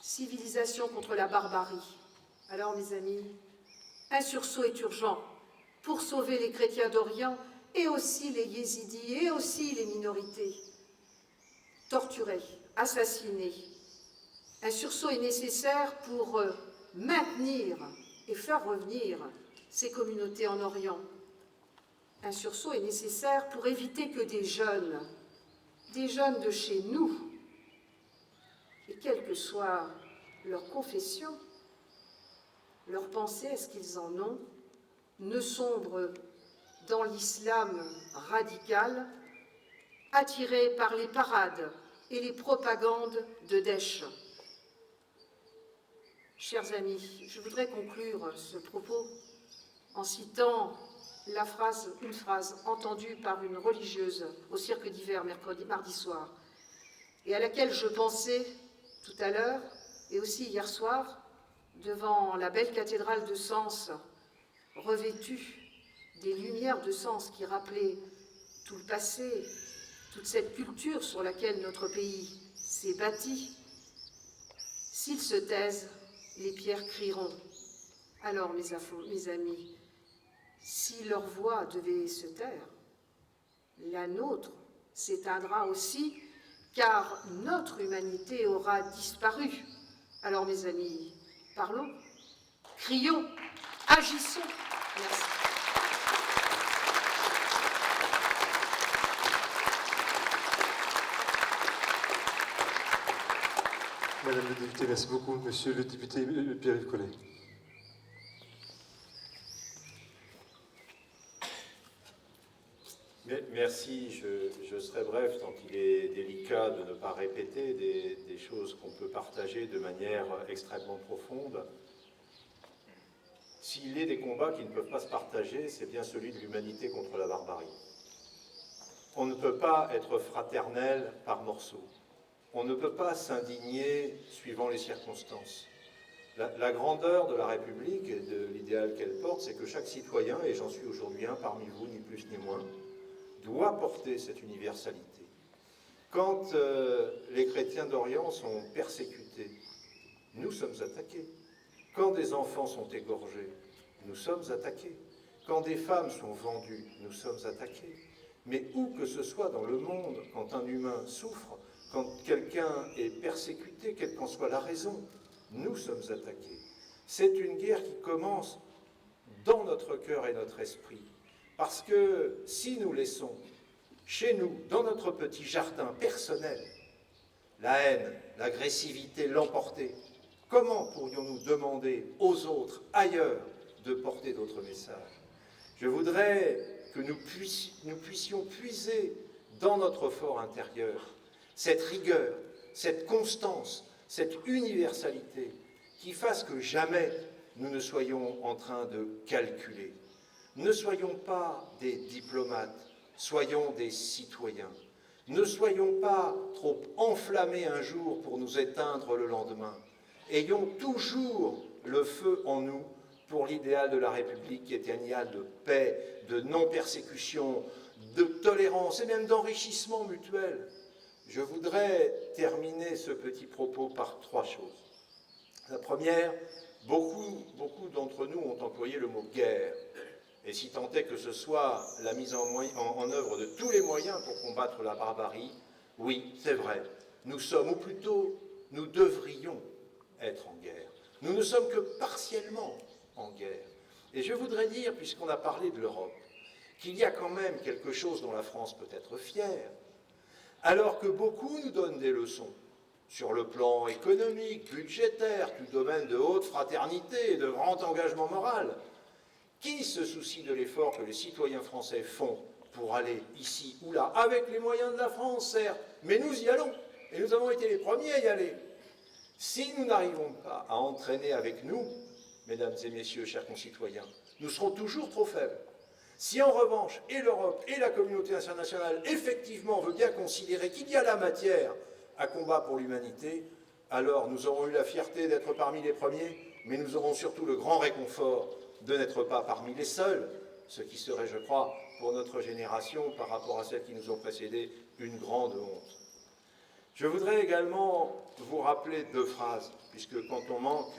civilisation contre la barbarie. Alors, mes amis, un sursaut est urgent pour sauver les chrétiens d'Orient et aussi les yézidis et aussi les minorités. Torturés, assassinés. Un sursaut est nécessaire pour maintenir et faire revenir ces communautés en Orient. Un sursaut est nécessaire pour éviter que des jeunes de chez nous, et quelle que soit leur confession, leur pensée, est-ce qu'ils en ont, ne sombrent dans l'islam radical, attirés par les parades et les propagandes de Daesh. Chers amis, je voudrais conclure ce propos en citant une phrase entendue par une religieuse au cirque d'hiver mardi soir, et à laquelle je pensais tout à l'heure et aussi hier soir devant la belle cathédrale de Sens, revêtue des lumières de Sens qui rappelaient tout le passé, toute cette culture sur laquelle notre pays s'est bâti. S'ils se taisent, les pierres crieront. Alors, mes amis, si leur voix devait se taire, la nôtre s'éteindra aussi, car notre humanité aura disparu. Alors, mes amis, parlons, crions, agissons. Merci. Madame le député, merci beaucoup. Monsieur le député Pierre-Yves Collet. Merci, je serai bref, tant il est délicat de ne pas répéter des choses qu'on peut partager de manière extrêmement profonde. S'il est des combats qui ne peuvent pas se partager, c'est bien celui de l'humanité contre la barbarie. On ne peut pas être fraternel par morceaux. On ne peut pas s'indigner suivant les circonstances. La grandeur de la République et de l'idéal qu'elle porte, c'est que chaque citoyen, et j'en suis aujourd'hui un parmi vous, ni plus ni moins, doit porter cette universalité. Quand les chrétiens d'Orient sont persécutés, nous sommes attaqués. Quand des enfants sont égorgés, nous sommes attaqués. Quand des femmes sont vendues, nous sommes attaqués. Mais où que ce soit dans le monde, quand un humain souffre, quand quelqu'un est persécuté, quelle qu'en soit la raison, nous sommes attaqués. C'est une guerre qui commence dans notre cœur et notre esprit. Parce que si nous laissons chez nous, dans notre petit jardin personnel, la haine, l'agressivité l'emporter, comment pourrions-nous demander aux autres, ailleurs, de porter d'autres messages? Je voudrais que nous puissions puiser dans notre fort intérieur cette rigueur, cette constance, cette universalité qui fasse que jamais nous ne soyons en train de calculer. Ne soyons pas des diplomates, soyons des citoyens. Ne soyons pas trop enflammés un jour pour nous éteindre le lendemain. Ayons toujours le feu en nous pour l'idéal de la République qui est un idéal de paix, de non-persécution, de tolérance et même d'enrichissement mutuel. Je voudrais terminer ce petit propos par 3 choses. La première, beaucoup d'entre nous ont employé le mot « guerre ». Et si tant est que ce soit la mise en œuvre de tous les moyens pour combattre la barbarie, oui, c'est vrai, nous sommes, ou plutôt, nous devrions être en guerre. Nous ne sommes que partiellement en guerre. Et je voudrais dire, puisqu'on a parlé de l'Europe, qu'il y a quand même quelque chose dont la France peut être fière, alors que beaucoup nous donnent des leçons sur le plan économique, budgétaire, tout domaine de haute fraternité et de grand engagement moral. Qui se soucie de l'effort que les citoyens français font pour aller ici ou là, avec les moyens de la France, certes, mais nous y allons, et nous avons été les premiers à y aller. Si nous n'arrivons pas à entraîner avec nous, mesdames et messieurs, chers concitoyens, nous serons toujours trop faibles. Si en revanche, et l'Europe et la communauté internationale, effectivement, veut bien considérer qu'il y a la matière à combat pour l'humanité, alors nous aurons eu la fierté d'être parmi les premiers, mais nous aurons surtout le grand réconfort de n'être pas parmi les seuls, ce qui serait, je crois, pour notre génération, par rapport à celles qui nous ont précédés, une grande honte. Je voudrais également vous rappeler 2 phrases, puisque quand on manque,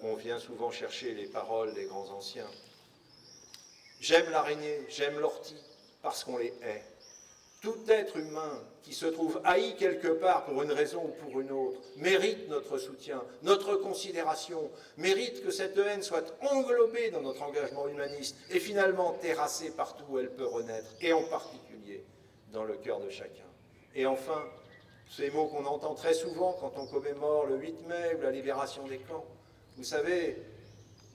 on vient souvent chercher les paroles des grands anciens. J'aime l'araignée, j'aime l'ortie, parce qu'on les hait. Tout être humain qui se trouve haï quelque part pour une raison ou pour une autre mérite notre soutien, notre considération, mérite que cette haine soit englobée dans notre engagement humaniste et finalement terrassée partout où elle peut renaître, et en particulier dans le cœur de chacun. Et enfin, ces mots qu'on entend très souvent quand on commémore le 8 mai ou la libération des camps. Vous savez,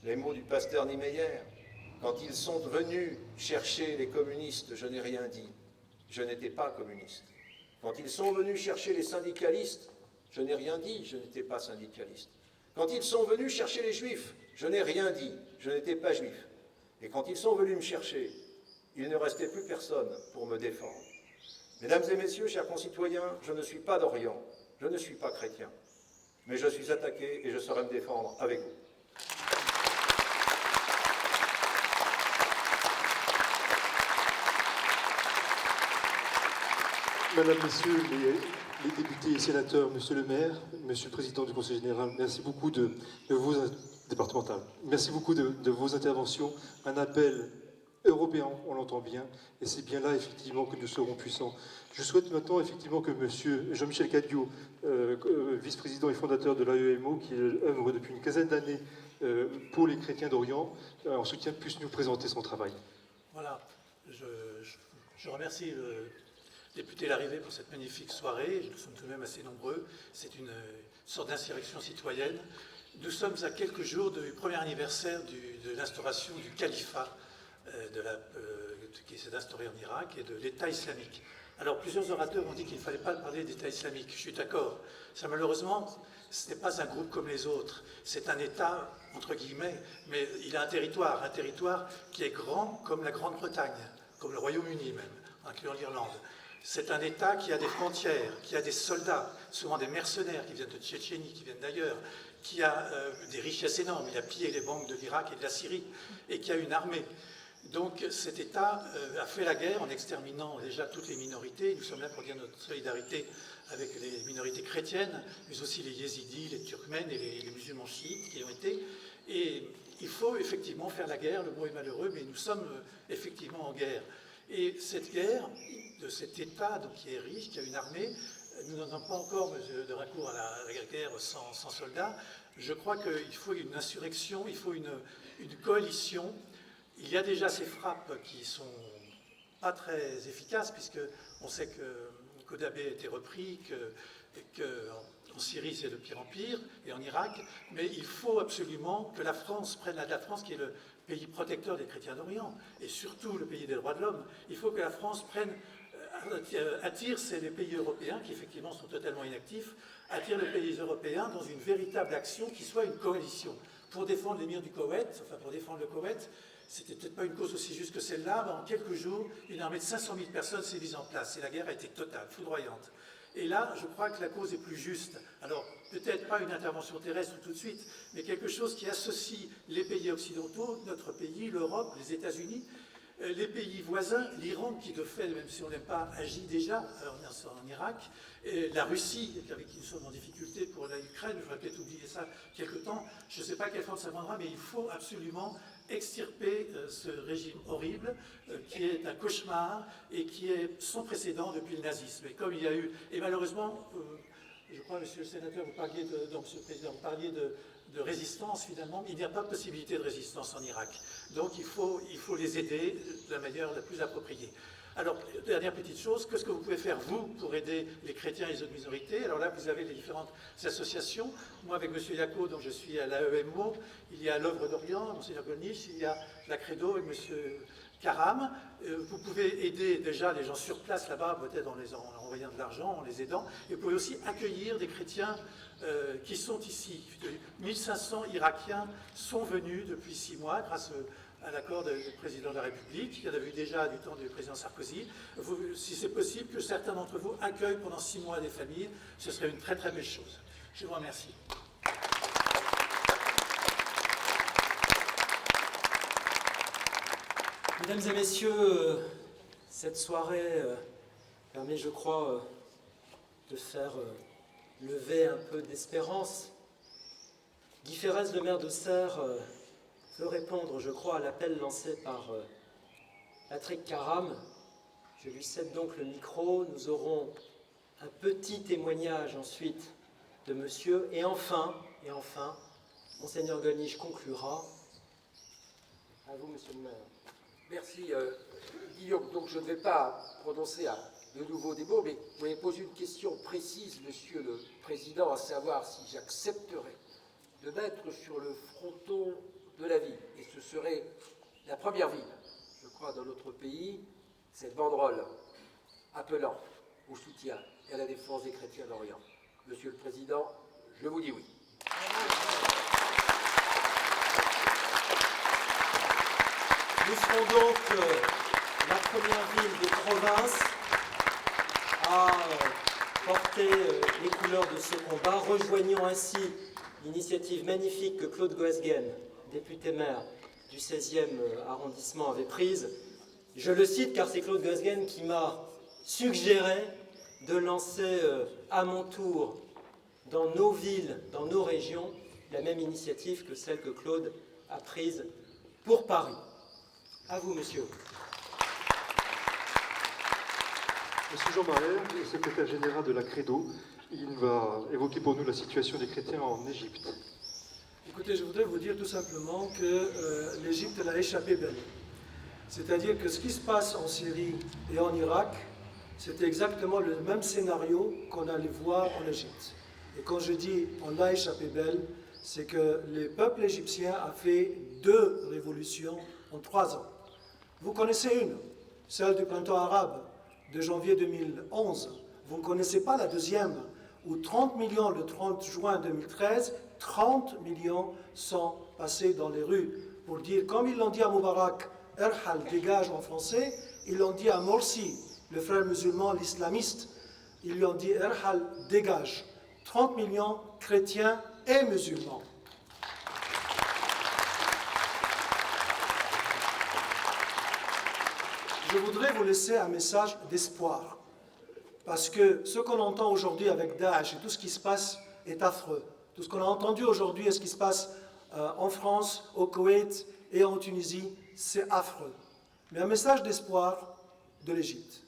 les mots du pasteur Niemeyer, quand ils sont venus chercher les communistes, je n'ai rien dit. Je n'étais pas communiste. Quand ils sont venus chercher les syndicalistes, je n'ai rien dit, je n'étais pas syndicaliste. Quand ils sont venus chercher les juifs, je n'ai rien dit, je n'étais pas juif. Et quand ils sont venus me chercher, il ne restait plus personne pour me défendre. Mesdames et messieurs, chers concitoyens, je ne suis pas d'Orient, je ne suis pas chrétien, mais je suis attaqué et je saurai me défendre avec vous. Mesdames, Messieurs les députés et sénateurs, Monsieur le maire, Monsieur le Président du Conseil général, merci beaucoup de vos départementales. Merci beaucoup de vos interventions. Un appel européen, on l'entend bien, et c'est bien là effectivement que nous serons puissants. Je souhaite maintenant effectivement que Monsieur Jean-Michel Cadiot, vice-président et fondateur de l'AEMO, qui œuvre depuis une quinzaine d'années pour les chrétiens d'Orient, en soutien, puisse nous présenter son travail. Voilà, je remercie le député Larrivé pour cette magnifique soirée. Nous sommes tout de même assez nombreux. C'est une sorte d'insurrection citoyenne. Nous sommes à quelques jours du premier anniversaire de l'instauration du califat qui s'est instauré en Irak et de l'État islamique. Alors plusieurs orateurs ont dit qu'il ne fallait pas parler d'État islamique. Je suis d'accord. Ça, malheureusement, ce n'est pas un groupe comme les autres. C'est un État, entre guillemets, mais il a un territoire qui est grand comme la Grande-Bretagne, comme le Royaume-Uni même, incluant l'Irlande. C'est un État qui a des frontières, qui a des soldats, souvent des mercenaires qui viennent de Tchétchénie, qui viennent d'ailleurs, qui a des richesses énormes. Il a pillé les banques de l'Irak et de la Syrie, et qui a une armée. Donc cet État a fait la guerre en exterminant déjà toutes les minorités. Nous sommes là pour dire notre solidarité avec les minorités chrétiennes, mais aussi les yézidis, les turkmènes et les musulmans chiites qui ont été. Et il faut effectivement faire la guerre, le mot est malheureux, mais nous sommes effectivement en guerre. Et cette guerre, de cet État donc, qui est riche, qui a une armée, nous n'en avons pas encore de recours à la guerre sans soldats. Je crois qu'il faut une insurrection, il faut une coalition. Il y a déjà ces frappes qui ne sont pas très efficaces, puisqu'on sait que Kodavé a été repris, qu'en Syrie c'est de pire en pire, et en Irak, mais il faut absolument que la France prenne la France qui est le pays protecteur des chrétiens d'Orient, et surtout le pays des droits de l'homme. Il faut que la France attire les pays européens, qui effectivement sont totalement inactifs, attire les pays européens dans une véritable action qui soit une coalition. Pour défendre l'émir du Koweït, enfin pour défendre le Koweït, c'était peut-être pas une cause aussi juste que celle-là, mais en quelques jours, une armée de 500 000 personnes s'est mise en place, et la guerre a été totale, foudroyante. Et là, je crois que la cause est plus juste. Alors, peut-être pas une intervention terrestre tout de suite, mais quelque chose qui associe les pays occidentaux, notre pays, l'Europe, les États-Unis, les pays voisins, l'Iran, qui de fait, même si on n'aime pas, agit déjà en Irak, et la Russie, avec qui nous sommes en difficulté pour l'Ukraine, je vais peut-être oublier ça quelque temps, je ne sais pas quelle forme ça prendra, mais il faut absolument extirper ce régime horrible qui est un cauchemar et qui est sans précédent depuis le nazisme. Et comme il y a eu, et malheureusement, je crois, Monsieur le Sénateur, Monsieur le Président, vous parliez de résistance, finalement, il n'y a pas de possibilité de résistance en Irak. Donc il faut les aider de la manière la plus appropriée. Alors, dernière petite chose, qu'est-ce que vous pouvez faire, vous, pour aider les chrétiens et les autres minorités? Alors là, vous avez les différentes associations. Moi, avec M. Yako, dont je suis à l'AEMO, il y a l'Œuvre d'Orient, Monseigneur Golnisch, il y a la Credo et M. Karam. Vous pouvez aider déjà les gens sur place là-bas, peut-être en envoyant de l'argent, en les aidant. Et vous pouvez aussi accueillir des chrétiens qui sont ici. 1500 Irakiens sont venus depuis 6 mois grâce à l'accord du président de la République. Il y en a eu déjà du temps du président Sarkozy. Si c'est possible, que certains d'entre vous accueillent pendant 6 mois des familles, ce serait une très très belle chose. Je vous remercie. Mesdames et messieurs, cette soirée permet, je crois, de faire lever un peu d'espérance. Guy Ferrez, le maire d'Auxerre, veut répondre, je crois, à l'appel lancé par Patrick Caram. Je lui cède donc le micro. Nous aurons un petit témoignage ensuite de monsieur. Et enfin, Monseigneur Gollnisch conclura. À vous, monsieur le maire. Merci, Guillaume. Donc, je ne vais pas prononcer de nouveaux des mots, mais vous m'avez posé une question précise, monsieur le président, à savoir si j'accepterais de mettre sur le fronton de la ville, et ce serait la première ville, je crois, dans notre pays, cette banderole appelant au soutien et à la défense des chrétiens d'Orient. Monsieur le président, je vous dis oui. Nous serons donc la première ville de province à porter les couleurs de ce combat, rejoignant ainsi l'initiative magnifique que Claude Goesgen, député-maire du 16e arrondissement, avait prise. Je le cite car c'est Claude Goesgen qui m'a suggéré de lancer à mon tour dans nos villes, dans nos régions, la même initiative que celle que Claude a prise pour Paris. À vous, monsieur. Monsieur Jean Maher, le secrétaire général de la Credo, il va évoquer pour nous la situation des chrétiens en Égypte. Écoutez, je voudrais vous dire tout simplement que l'Égypte elle a échappé belle. C'est-à-dire que ce qui se passe en Syrie et en Irak, c'était exactement le même scénario qu'on allait voir en Égypte. Et quand je dis on a échappé belle, c'est que le peuple égyptien a fait 2 révolutions en 3 ans. Vous connaissez une, celle du printemps arabe de janvier 2011. Vous ne connaissez pas la deuxième, où 30 millions le 30 juin 2013, 30 millions sont passés dans les rues pour dire, comme ils l'ont dit à Moubarak, Erhal dégage en français, ils l'ont dit à Morsi, le frère musulman, l'islamiste, ils lui ont dit Erhal dégage. 30 millions chrétiens et musulmans. Je voudrais vous laisser un message d'espoir, parce que ce qu'on entend aujourd'hui avec Daesh et tout ce qui se passe est affreux. Tout ce qu'on a entendu aujourd'hui et ce qui se passe en France, au Koweït et en Tunisie, c'est affreux. Mais un message d'espoir de l'Égypte.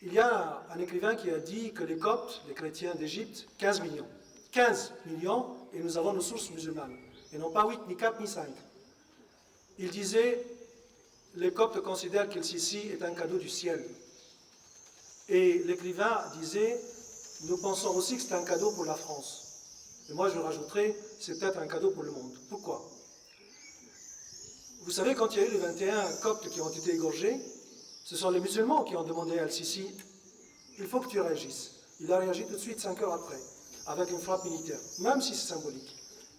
Il y a un écrivain qui a dit que les Coptes, les chrétiens d'Égypte, 15 millions. 15 millions, et nous avons nos sources musulmanes. Et non pas 8, ni 4, ni 5. Il disait, les Coptes considèrent qu'El Sisi est un cadeau du ciel. Et l'écrivain disait, nous pensons aussi que c'est un cadeau pour la France. Et moi je rajouterais, c'est peut-être un cadeau pour le monde. Pourquoi? Vous savez, quand il y a eu les 21 Coptes qui ont été égorgés, ce sont les musulmans qui ont demandé à Al-Sisi, il faut que tu réagisses. Il a réagi tout de suite 5 heures après, avec une frappe militaire, même si c'est symbolique.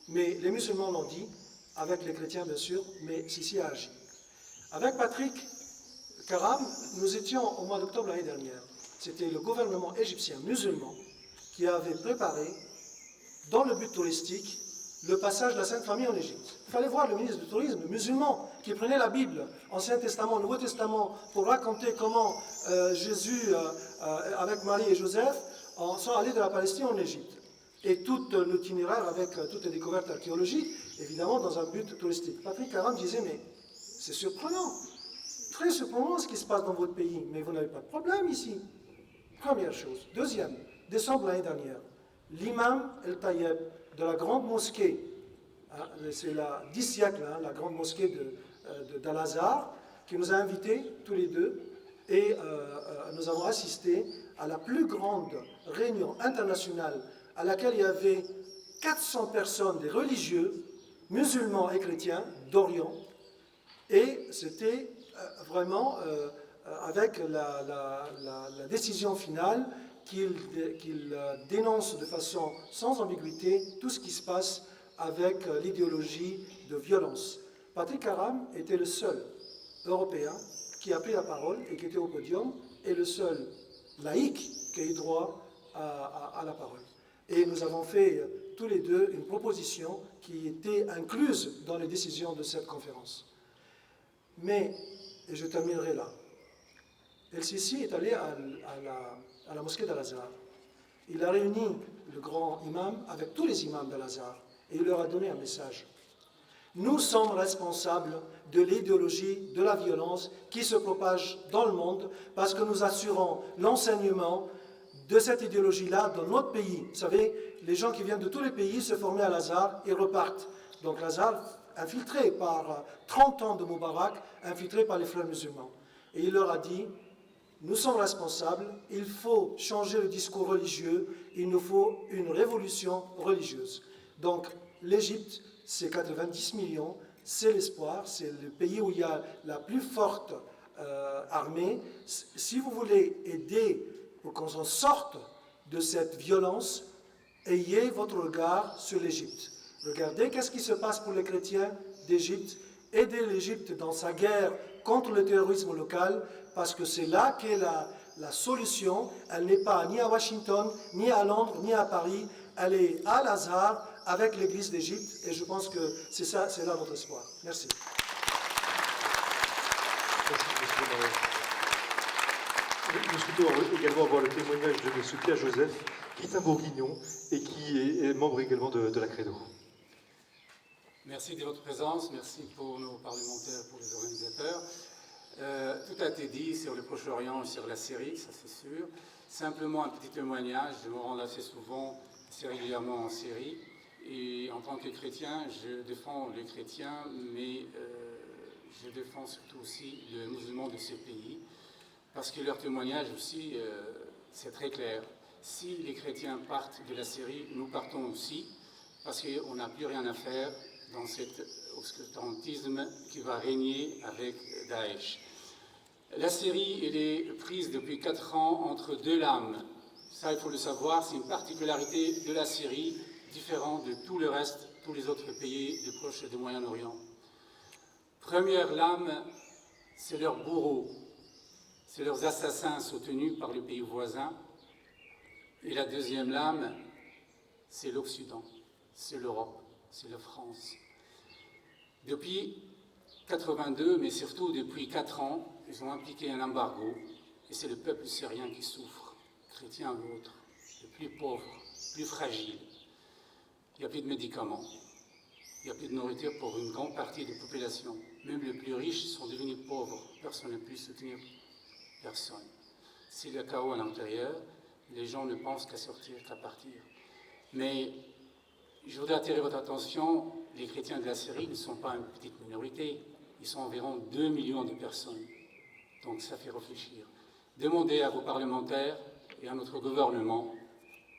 Mais les musulmans l'ont dit, avec les chrétiens bien sûr, mais Sisi a agi. Avec Patrick Karam, nous étions au mois d'octobre l'année dernière. C'était le gouvernement égyptien musulman qui avait préparé, dans le but touristique, le passage de la Sainte Famille en Égypte. Il fallait voir le ministre du Tourisme musulman qui prenait la Bible, Ancien Testament, Nouveau Testament, pour raconter comment Jésus, avec Marie et Joseph, sont allés de la Palestine en Égypte. Et tout l'itinéraire avec toutes les découvertes archéologiques, évidemment dans un but touristique. Patrick Karam disait, mais c'est surprenant, très surprenant ce qui se passe dans votre pays, mais vous n'avez pas de problème ici. Première chose. Deuxième, décembre l'année dernière, l'imam El Tayeb de la grande mosquée, hein, c'est la 10 siècles, hein, la grande mosquée d'Al-Azhar, qui nous a invités tous les deux, et nous avons assisté à la plus grande réunion internationale à laquelle il y avait 400 personnes, des religieux, musulmans et chrétiens d'Orient, et c'était vraiment avec la décision finale qu'il dénonce de façon sans ambiguïté tout ce qui se passe avec l'idéologie de violence. Patrick Karam était le seul Européen qui a pris la parole et qui était au podium, et le seul laïc qui a eu droit à la parole. Et nous avons fait tous les deux une proposition qui était incluse dans les décisions de cette conférence. Mais, et je terminerai là, El-Sisi est allé à la mosquée d'Al-Azhar. Il a réuni le grand imam avec tous les imams d'Al-Azhar et il leur a donné un message. Nous sommes responsables de l'idéologie de la violence qui se propage dans le monde parce que nous assurons l'enseignement de cette idéologie-là dans notre pays. Vous savez, les gens qui viennent de tous les pays se forment à Al-Azhar et repartent. Donc l'Azhar, infiltré par 30 ans de Moubarak, infiltré par les frères musulmans. Et il leur a dit, nous sommes responsables, il faut changer le discours religieux, il nous faut une révolution religieuse. Donc l'Égypte, c'est 90 millions, c'est l'espoir, c'est le pays où il y a la plus forte armée. Si vous voulez aider pour qu'on s'en sorte de cette violence, ayez votre regard sur l'Égypte. Regardez qu'est-ce qui se passe pour les chrétiens d'Égypte. Aidez l'Égypte dans sa guerre contre le terrorisme local, parce que c'est là qu'est la solution. Elle n'est pas ni à Washington, ni à Londres, ni à Paris. Elle est à Al-Azhar avec l'Église d'Égypte. Et je pense que c'est ça, c'est là notre espoir. Merci. Nous souhaitons également avoir le témoignage de M. Pierre Joseph, qui est un Bourguignon et qui est membre également de la Credo. Merci de votre présence, merci pour nos parlementaires, pour les organisateurs. Tout a été dit sur le Proche-Orient et sur la Syrie, ça c'est sûr. Simplement un petit témoignage, je me rends assez souvent, assez régulièrement en Syrie. Et en tant que chrétien, je défends les chrétiens, mais je défends surtout aussi les musulmans de ces pays. Parce que leur témoignage aussi, c'est très clair. Si les chrétiens partent de la Syrie, nous partons aussi, parce qu'on n'a plus rien à faire dans cet obscurantisme qui va régner avec Daesh. La Syrie, elle est prise depuis 4 ans entre deux lames. Ça, il faut le savoir, c'est une particularité de la Syrie, différente de tout le reste, tous les autres pays du Proche et du Moyen-Orient. Première lame, c'est leurs bourreaux, c'est leurs assassins soutenus par les pays voisins. Et la deuxième lame, c'est l'Occident, c'est l'Europe, c'est la France. Depuis 82, mais surtout depuis 4 ans, ils ont appliqué un embargo, et c'est le peuple syrien qui souffre, chrétien ou autre, le plus pauvre, plus fragile. Il n'y a plus de médicaments, il n'y a plus de nourriture pour une grande partie des populations. Même les plus riches sont devenus pauvres, personne ne peut soutenir personne. C'est le chaos à l'intérieur, les gens ne pensent qu'à sortir, qu'à partir. Mais je voudrais attirer votre attention, les chrétiens de la Syrie ne sont pas une petite minorité, ils sont environ 2 millions de personnes. Donc ça fait réfléchir. Demandez à vos parlementaires et à notre gouvernement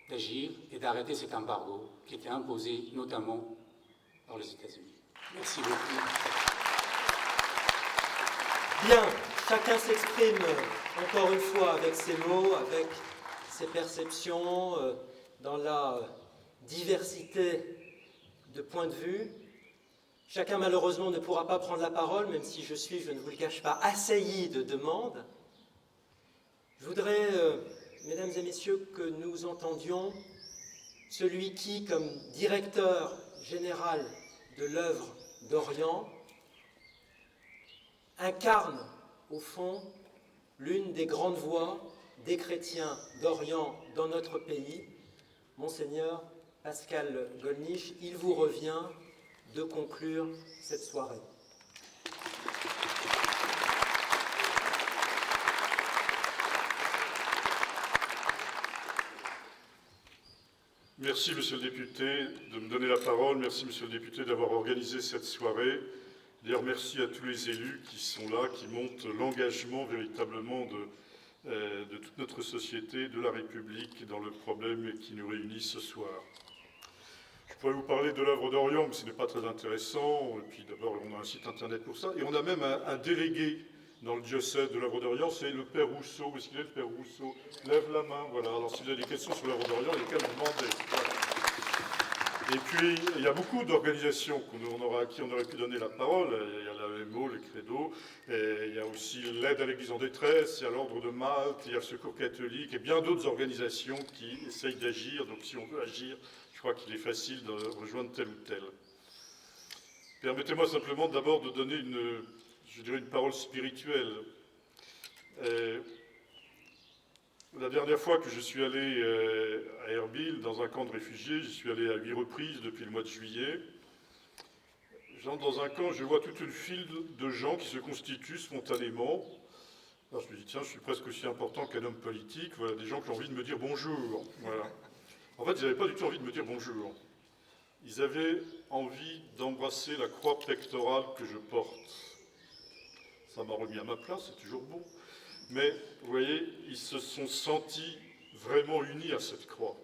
d'agir et d'arrêter cet embargo qui était imposé notamment par les États-Unis. Merci beaucoup. Bien, chacun s'exprime encore une fois avec ses mots, avec ses perceptions, dans la diversité de points de vue. Chacun malheureusement ne pourra pas prendre la parole, même si je suis, je ne vous le cache pas, assailli de demandes. Je voudrais, mesdames et messieurs, que nous entendions celui qui, comme directeur général de l'œuvre d'Orient, incarne au fond l'une des grandes voix des chrétiens d'Orient dans notre pays, Monseigneur Pascal Gollnisch. Il vous revient de conclure cette soirée. Merci, Monsieur le député, de me donner la parole. Merci, Monsieur le député, d'avoir organisé cette soirée. D'ailleurs, merci à tous les élus qui sont là, qui montrent l'engagement véritablement de toute notre société, de la République, dans le problème qui nous réunit ce soir. Je pourrais vous parler de l'œuvre d'Orient, mais ce n'est pas très intéressant. Et puis d'abord, on a un site internet pour ça. Et on a même un délégué dans le diocèse de l'œuvre d'Orient, c'est le Père Rousseau. Où est-ce qu'il est, le Père Rousseau? Lève la main, voilà. Alors si vous avez des questions sur l'œuvre d'Orient, il y a qu'à me demander. Voilà. Et puis, il y a beaucoup d'organisations à qui on aurait pu donner la parole. Il y a l'AMO, le Credo, et il y a aussi l'aide à l'Église en détresse, il y a l'Ordre de Malte, il y a le Secours catholique, et bien d'autres organisations qui essayent d'agir. Donc si on veut agir, je crois qu'il est facile de rejoindre tel ou tel. Permettez-moi simplement d'abord de donner une parole spirituelle. La dernière fois que je suis allé à Erbil, dans un camp de réfugiés, j'y suis allé à 8 reprises depuis le mois de juillet. J'entre dans un camp, je vois toute une file de gens qui se constituent spontanément. Alors je me dis, tiens, je suis presque aussi important qu'un homme politique. Voilà, des gens qui ont envie de me dire bonjour. Voilà. En fait, ils n'avaient pas du tout envie de me dire bonjour. Ils avaient envie d'embrasser la croix pectorale que je porte. Ça m'a remis à ma place, c'est toujours bon. Mais, vous voyez, ils se sont sentis vraiment unis à cette croix.